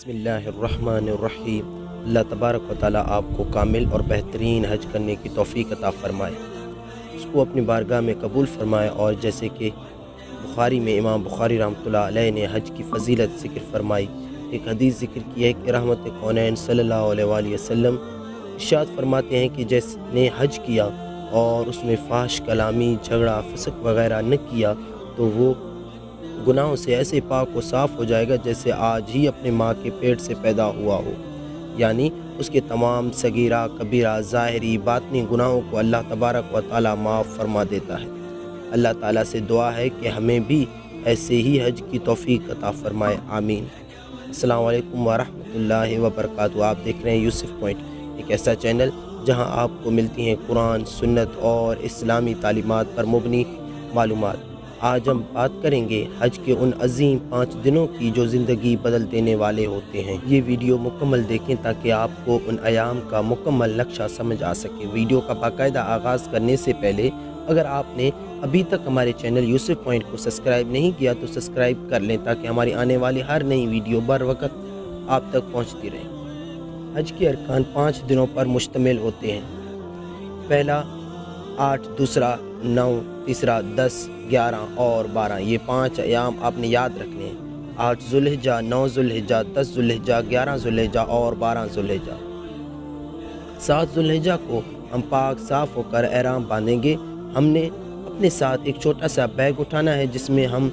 بسم اللہ الرحمن الرحیم۔ اللہ تبارک و تعالیٰ آپ کو کامل اور بہترین حج کرنے کی توفیق عطا فرمائے، اس کو اپنی بارگاہ میں قبول فرمائے۔ اور جیسے کہ بخاری میں امام بخاری رحمۃ اللہ علیہ نے حج کی فضیلت ذکر فرمائی، ایک حدیث ذکر کی ہے کہ رحمت کونین صلی اللہ علیہ وآلہ وسلم ارشاد فرماتے ہیں کہ جس نے حج کیا اور اس میں فحش کلامی، جھگڑا، فسق وغیرہ نہ کیا تو وہ گناہوں سے ایسے پاک و صاف ہو جائے گا جیسے آج ہی اپنے ماں کے پیٹ سے پیدا ہوا ہو۔ یعنی اس کے تمام صغیرہ، کبیرہ، ظاہری، باطنی گناہوں کو اللہ تبارک و تعالیٰ معاف فرما دیتا ہے۔ اللہ تعالیٰ سے دعا ہے کہ ہمیں بھی ایسے ہی حج کی توفیق عطا فرمائے، آمین۔ السلام علیکم ورحمۃ اللہ وبرکاتہ۔ آپ دیکھ رہے ہیں یوسف پوائنٹ، ایک ایسا چینل جہاں آپ کو ملتی ہیں قرآن، سنت اور اسلامی تعلیمات پر مبنی معلومات۔ آج ہم بات کریں گے حج کے ان عظیم 5 دنوں کی جو زندگی بدل دینے والے ہوتے ہیں۔ یہ ویڈیو مکمل دیکھیں تاکہ آپ کو ان ایام کا مکمل نقشہ سمجھ آ سکے۔ ویڈیو کا باقاعدہ آغاز کرنے سے پہلے اگر آپ نے ابھی تک ہمارے چینل یوسف پوائنٹ کو سبسکرائب نہیں کیا تو سبسکرائب کر لیں تاکہ ہماری آنے والی ہر نئی ویڈیو بر وقت آپ تک پہنچتی رہے۔ حج کے ارکان 5 دنوں پر مشتمل ہوتے ہیں۔ پہلا 8، دوسرا 9، تیسرا 10، 11 اور 12۔ یہ 5 ایام آپ نے یاد رکھنے ہیں۔ 8 ذوالحجہ، 9 ذوالحجہ، 10 ذوالحجہ، 11 ذوالحجہ اور 12 ذوالحجہ۔ 7 ذوالحجہ کو ہم پاک صاف ہو کر احرام باندھیں گے۔ ہم نے اپنے ساتھ ایک چھوٹا سا بیگ اٹھانا ہے جس میں ہم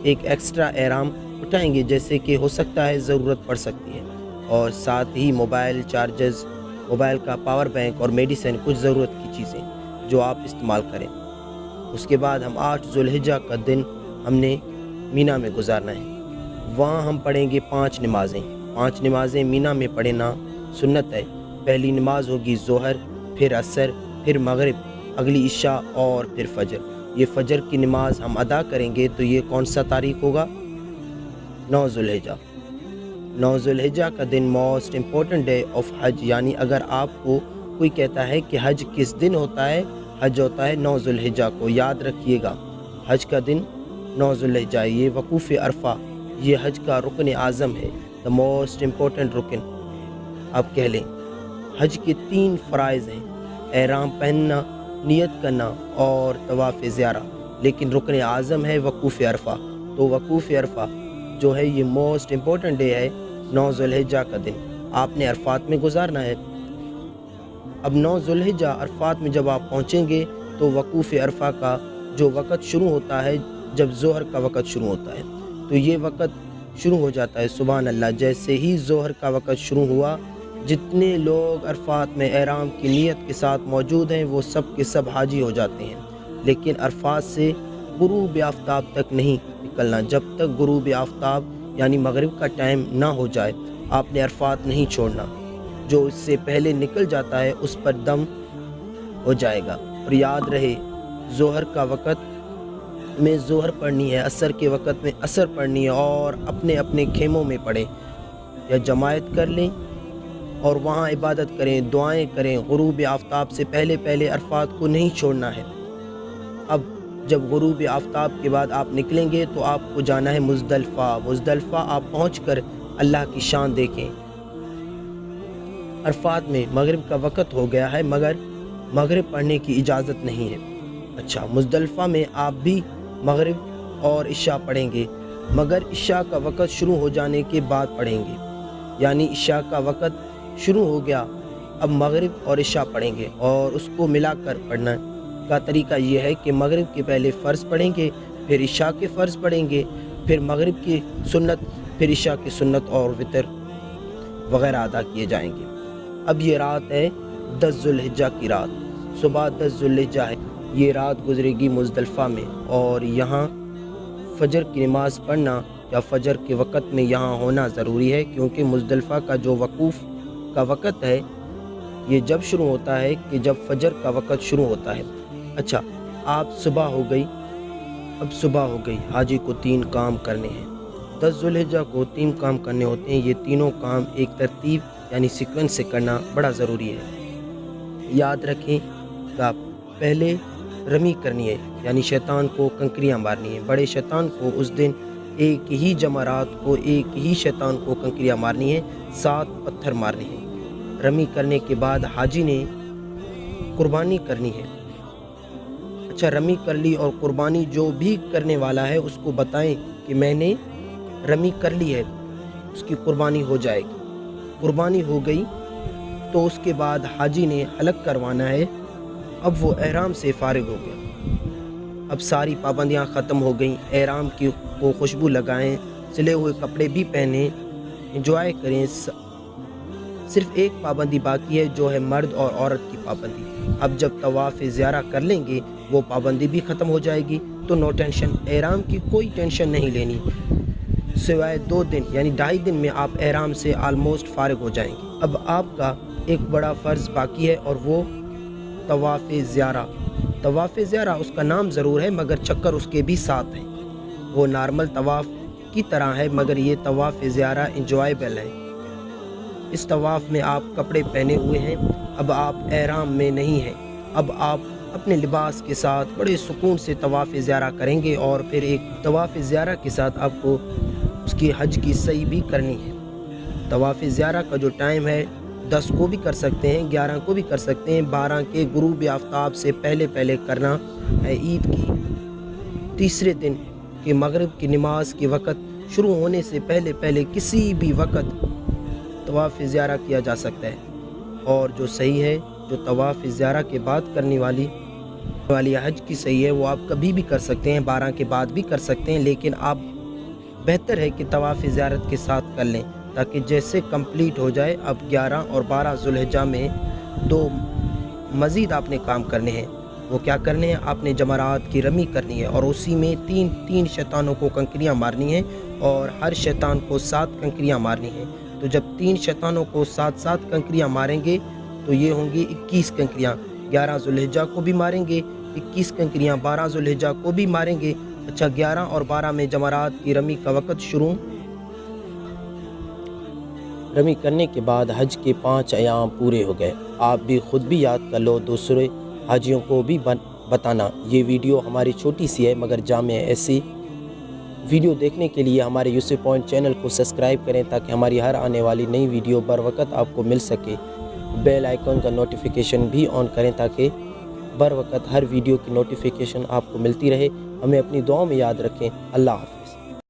ایک ایکسٹرا احرام اٹھائیں گے، جیسے کہ ہو سکتا ہے ضرورت پڑ سکتی ہے، اور ساتھ ہی موبائل چارجز، موبائل کا پاور بینک اور میڈیسن، کچھ ضرورت کی چیزیں جو آپ استعمال کریں۔ اس کے بعد ہم 8 ذوالحجہ کا دن ہم نے مینا میں گزارنا ہے۔ وہاں ہم پڑھیں گے 5 نمازیں۔ 5 نمازیں مینا میں پڑھنا سنت ہے۔ پہلی نماز ہوگی ظہر، پھر عصر، پھر مغرب، اگلی عشاء اور پھر فجر۔ یہ فجر کی نماز ہم ادا کریں گے تو یہ کون سا تاریخ ہوگا؟ 9 ذوالحجہ۔ 9 ذوالحجہ کا دن موسٹ امپورٹنٹ ڈے آف حج، یعنی اگر آپ کو کوئی کہتا ہے کہ حج کس دن ہوتا ہے، حج ہوتا ہے 9 ذوالحجہ کو، یاد رکھیے گا۔ حج کا دن 9 ذوالحجہ، یہ وقوف عرفہ، یہ حج کا رکن اعظم ہے، دا موسٹ امپورٹنٹ رکن آپ کہہ لیں۔ حج کے 3 فرائض ہیں: احرام پہننا، نیت کرنا اور طواف زیارہ، لیکن رکن اعظم ہے وقوف عرفہ۔ تو وقوف عرفہ جو ہے یہ موسٹ امپورٹنٹ ڈے ہے، 9 ذوالحجہ کا دن آپ نے عرفات میں گزارنا ہے۔ اب 9 ذوالحجہ عرفات میں جب آپ پہنچیں گے تو وقوف عرفہ کا جو وقت شروع ہوتا ہے، جب ظہر کا وقت شروع ہوتا ہے تو یہ وقت شروع ہو جاتا ہے۔ سبحان اللہ، جیسے ہی ظہر کا وقت شروع ہوا، جتنے لوگ عرفات میں احرام کی نیت کے ساتھ موجود ہیں وہ سب کے سب حاجی ہو جاتے ہیں، لیکن عرفات سے غروب آفتاب تک نہیں نکلنا۔ جب تک غروب آفتاب یعنی مغرب کا ٹائم نہ ہو جائے آپ نے عرفات نہیں چھوڑنا۔ جو اس سے پہلے نکل جاتا ہے اس پر دم ہو جائے گا۔ اور یاد رہے، ظہر کا وقت میں ظہر پڑھنی ہے، عصر کے وقت میں عصر پڑھنی ہے، اور اپنے اپنے خیموں میں پڑھیں یا جماعت کر لیں اور وہاں عبادت کریں، دعائیں کریں۔ غروب آفتاب سے پہلے پہلے عرفات کو نہیں چھوڑنا ہے۔ اب جب غروب آفتاب کے بعد آپ نکلیں گے تو آپ کو جانا ہے مزدلفہ۔ مزدلفہ آپ پہنچ کر اللہ کی شان دیکھیں۔ عرفات میں مغرب کا وقت ہو گیا ہے مگر مغرب پڑھنے کی اجازت نہیں ہے۔ اچھا، مزدلفہ میں آپ بھی مغرب اور عشاء پڑھیں گے، مگر عشاء کا وقت شروع ہو جانے کے بعد پڑھیں گے۔ یعنی عشاء کا وقت شروع ہو گیا، اب مغرب اور عشاء پڑھیں گے، اور اس کو ملا کر پڑھنا کا طریقہ یہ ہے کہ مغرب کے پہلے فرض پڑھیں گے، پھر عشاء کے فرض پڑھیں گے، پھر مغرب کی سنت، پھر عشاء کی سنت اور وتر وغیرہ ادا کیے جائیں گے۔ اب یہ رات ہے 10 ذوالحجہ کی رات، صبح 10 ذوالحجہ ہے، یہ رات گزرے گی مزدلفہ میں، اور یہاں فجر کی نماز پڑھنا یا فجر کے وقت میں یہاں ہونا ضروری ہے، کیونکہ مزدلفہ کا جو وقوف کا وقت ہے یہ جب شروع ہوتا ہے کہ جب فجر کا وقت شروع ہوتا ہے۔ اچھا، آپ صبح ہو گئی، اب صبح ہو گئی، حاجی کو 3 کام کرنے ہیں۔ 10 ذوالحجہ کو 3 کام کرنے ہوتے ہیں، یہ تینوں کام ایک ترتیب یعنی سیکوینس سے کرنا بڑا ضروری ہے۔ یاد رکھیں کہ پہلے رمی کرنی ہے، یعنی شیطان کو کنکریاں مارنی ہے۔ بڑے شیطان کو اس دن ایک ہی جمرات کو، ایک ہی شیطان کو کنکریاں مارنی ہیں، 7 پتھر مارنے ہیں۔ رمی کرنے کے بعد حاجی نے قربانی کرنی ہے۔ اچھا، رمی کر لی اور قربانی جو بھی کرنے والا ہے اس کو بتائیں کہ میں نے رمی کر لی ہے، اس کی قربانی ہو جائے گی۔ قربانی ہو گئی تو اس کے بعد حاجی نے حلق کروانا ہے۔ اب وہ احرام سے فارغ ہو گیا، اب ساری پابندیاں ختم ہو گئیں۔ احرام کی کو خوشبو لگائیں، سلے ہوئے کپڑے بھی پہنیں، انجوائے کریں۔ صرف ایک پابندی باقی ہے جو ہے مرد اور عورت کی پابندی۔ اب جب طواف زیارہ کر لیں گے وہ پابندی بھی ختم ہو جائے گی، تو نو ٹینشن، احرام کی کوئی ٹینشن نہیں لینی، سوائے 2 دن یعنی 2.5 دن میں آپ احرام سے آلموسٹ فارغ ہو جائیں گے۔ اب آپ کا ایک بڑا فرض باقی ہے اور وہ طواف زیارہ۔ طواف زیارہ اس کا نام ضرور ہے مگر چکر اس کے بھی ساتھ ہیں۔ وہ نارمل طواف کی طرح ہے مگر یہ طواف زیارہ انجوائبل ہے۔ اس طواف میں آپ کپڑے پہنے ہوئے ہیں، اب آپ احرام میں نہیں ہیں، اب آپ اپنے لباس کے ساتھ بڑے سکون سے طواف زیارہ کریں گے، اور پھر ایک طواف زیارہ کے ساتھ آپ کو اس کی حج کی سعی بھی کرنی ہے۔ طواف زیارہ کا جو ٹائم ہے 10 کو بھی کر سکتے ہیں، 11 کو بھی کر سکتے ہیں، 12 کے غروب آفتاب سے پہلے کرنا ہے۔ عید کی تیسرے دن کے مغرب کی نماز کے وقت شروع ہونے سے پہلے کسی بھی وقت طواف زیارہ کیا جا سکتا ہے، اور جو صحیح ہے، جو طواف زیارہ کے بعد کرنے والی حج کی صحیح ہے، وہ آپ کبھی بھی کر سکتے ہیں، 12 کے بعد بھی کر سکتے ہیں، لیکن آپ بہتر ہے کہ طواف زیارت کے ساتھ کر لیں تاکہ جیسے کمپلیٹ ہو جائے۔ اب 11 اور 12 ذوالحجہ میں 2 مزید آپ نے کام کرنے ہیں۔ وہ کیا کرنے ہیں؟ آپ نے جمرات کی رمی کرنی ہے، اور اسی میں 3 شیطانوں کو کنکریاں مارنی ہیں، اور ہر شیطان کو 7 کنکریاں مارنی ہیں۔ تو جب 3 شیطانوں کو 7 کنکریاں ماریں گے تو یہ ہوں گی 21 کنکریاں۔ 11 ذوالحجہ کو بھی ماریں گے 21 کنکریاں، 12 ذوالحجہ کو بھی ماریں گے۔ اچھا، 11 اور 12 میں جمرات کی رمی کا وقت شروع۔ رمی کرنے کے بعد حج کے 5 ایام پورے ہو گئے۔ آپ بھی خود بھی یاد کر لو، دوسرے حاجیوں کو بھی بتانا۔ یہ ویڈیو ہماری چھوٹی سی ہے مگر جامع ہے۔ ایسی ویڈیو دیکھنے کے لیے ہمارے یوسف پوائنٹ چینل کو سبسکرائب کریں تاکہ ہماری ہر آنے والی نئی ویڈیو بر وقت آپ کو مل سکے۔ بیل آئیکن کا نوٹیفیکیشن بھی آن کریں تاکہ بر وقت ہر ویڈیو کی نوٹیفیکیشن آپ کو ملتی رہے۔ ہمیں اپنی دعاؤں میں یاد رکھیں۔ اللہ حافظ۔